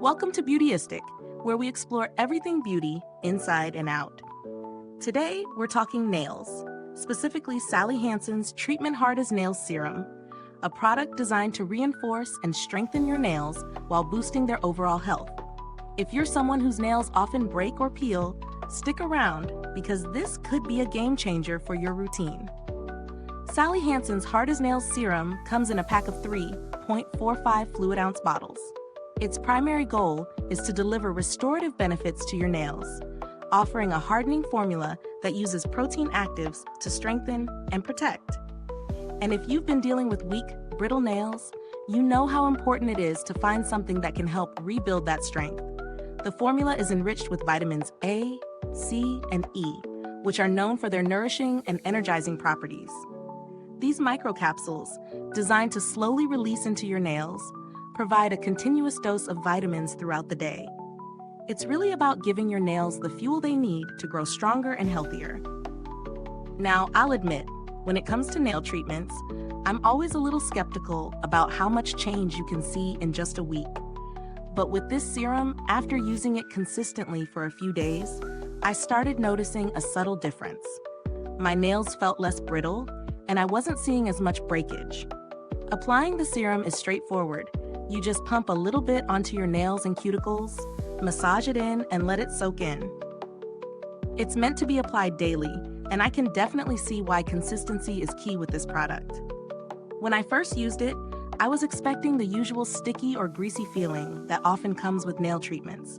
Welcome to Beautyistic, where we explore everything beauty inside and out. Today, we're talking nails, specifically Sally Hansen's Treatment Hard Nails Serum, a product designed to reinforce and strengthen your nails while boosting their overall health. If you're someone whose nails often break or peel, stick around because this could be a game changer for your routine. Sally Hansen's Hard as Nails Serum comes in a pack of 3 0.45 fluid ounce bottles. Its primary goal is to deliver restorative benefits to your nails, offering a hardening formula that uses protein actives to strengthen and protect. And if you've been dealing with weak, brittle nails, you know how important it is to find something that can help rebuild that strength. The formula is enriched with vitamins A, C, and E, which are known for their nourishing and energizing properties. These microcapsules, designed to slowly release into your nails, provide a continuous dose of vitamins throughout the day. It's really about giving your nails the fuel they need to grow stronger and healthier. Now, I'll admit, when it comes to nail treatments, I'm always a little skeptical about how much change you can see in just a week. But with this serum, after using it consistently for a few days, I started noticing a subtle difference. My nails felt less brittle, and I wasn't seeing as much breakage. Applying the serum is straightforward. You just pump a little bit onto your nails and cuticles, massage it in, and let it soak in. It's meant to be applied daily, and I can definitely see why consistency is key with this product. When I first used it, I was expecting the usual sticky or greasy feeling that often comes with nail treatments.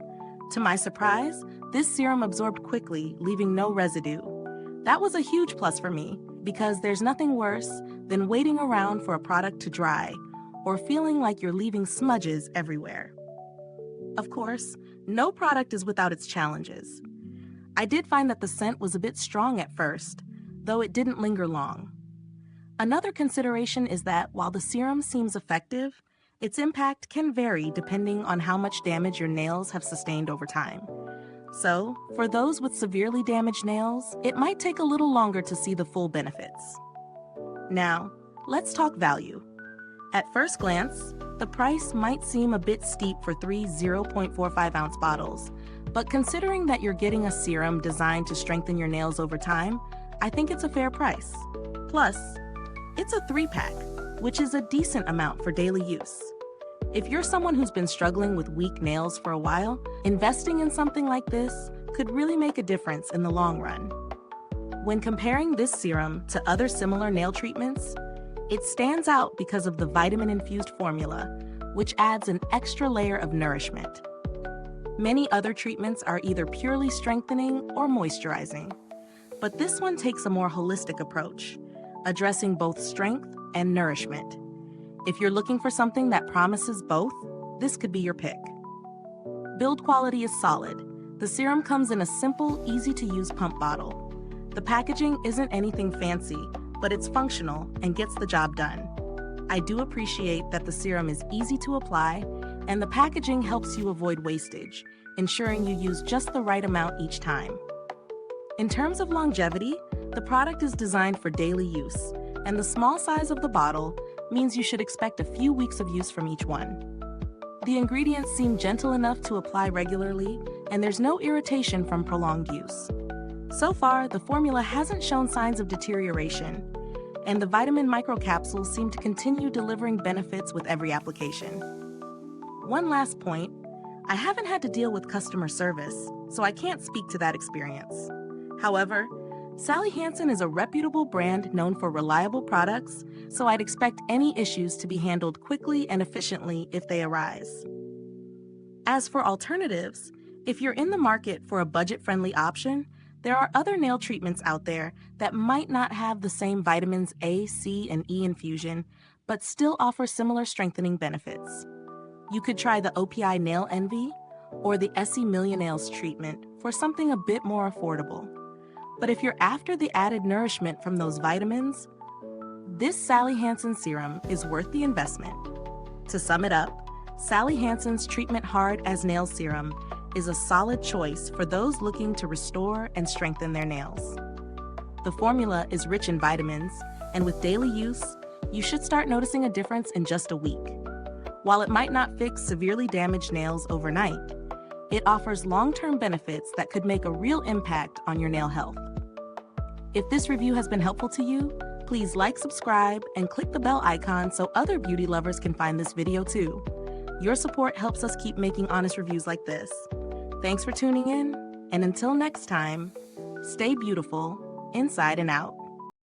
To my surprise, this serum absorbed quickly, leaving no residue. That was a huge plus for me, because there's nothing worse than waiting around for a product to dry or feeling like you're leaving smudges everywhere. Of course, no product is without its challenges. I did find that the scent was a bit strong at first, though it didn't linger long. Another consideration is that while the serum seems effective, its impact can vary depending on how much damage your nails have sustained over time. So, for those with severely damaged nails, it might take a little longer to see the full benefits. Now, let's talk value. At first glance, the price might seem a bit steep for 3 0.45 ounce bottles, but considering that you're getting a serum designed to strengthen your nails over time, I think it's a fair price. Plus, it's a 3-pack, which is a decent amount for daily use. If you're someone who's been struggling with weak nails for a while, investing in something like this could really make a difference in the long run. When comparing this serum to other similar nail treatments, it stands out because of the vitamin-infused formula, which adds an extra layer of nourishment. Many other treatments are either purely strengthening or moisturizing, but this one takes a more holistic approach, addressing both strength and nourishment. If you're looking for something that promises both, this could be your pick. Build quality is solid. The serum comes in a simple, easy-to-use pump bottle. The packaging isn't anything fancy, but it's functional and gets the job done. I do appreciate that the serum is easy to apply, and the packaging helps you avoid wastage, ensuring you use just the right amount each time. In terms of longevity, the product is designed for daily use, and the small size of the bottle means you should expect a few weeks of use from each one. The ingredients seem gentle enough to apply regularly, and there's no irritation from prolonged use. So far, the formula hasn't shown signs of deterioration, and the vitamin microcapsules seem to continue delivering benefits with every application. One last point, I haven't had to deal with customer service, so I can't speak to that experience. However, Sally Hansen is a reputable brand known for reliable products, so I'd expect any issues to be handled quickly and efficiently if they arise. As for alternatives, if you're in the market for a budget-friendly option, there are other nail treatments out there that might not have the same vitamins A, C, and E infusion, but still offer similar strengthening benefits. You could try the OPI Nail Envy or the Essie Millionails treatment for something a bit more affordable. But if you're after the added nourishment from those vitamins, this Sally Hansen serum is worth the investment. To sum it up, Sally Hansen's Treatment Hard as Nails Serum is a solid choice for those looking to restore and strengthen their nails. The formula is rich in vitamins, and with daily use, you should start noticing a difference in just a week. While it might not fix severely damaged nails overnight, it offers long-term benefits that could make a real impact on your nail health. If this review has been helpful to you, please like, subscribe, and click the bell icon so other beauty lovers can find this video too. Your support helps us keep making honest reviews like this. Thanks for tuning in, and until next time, stay beautiful inside and out.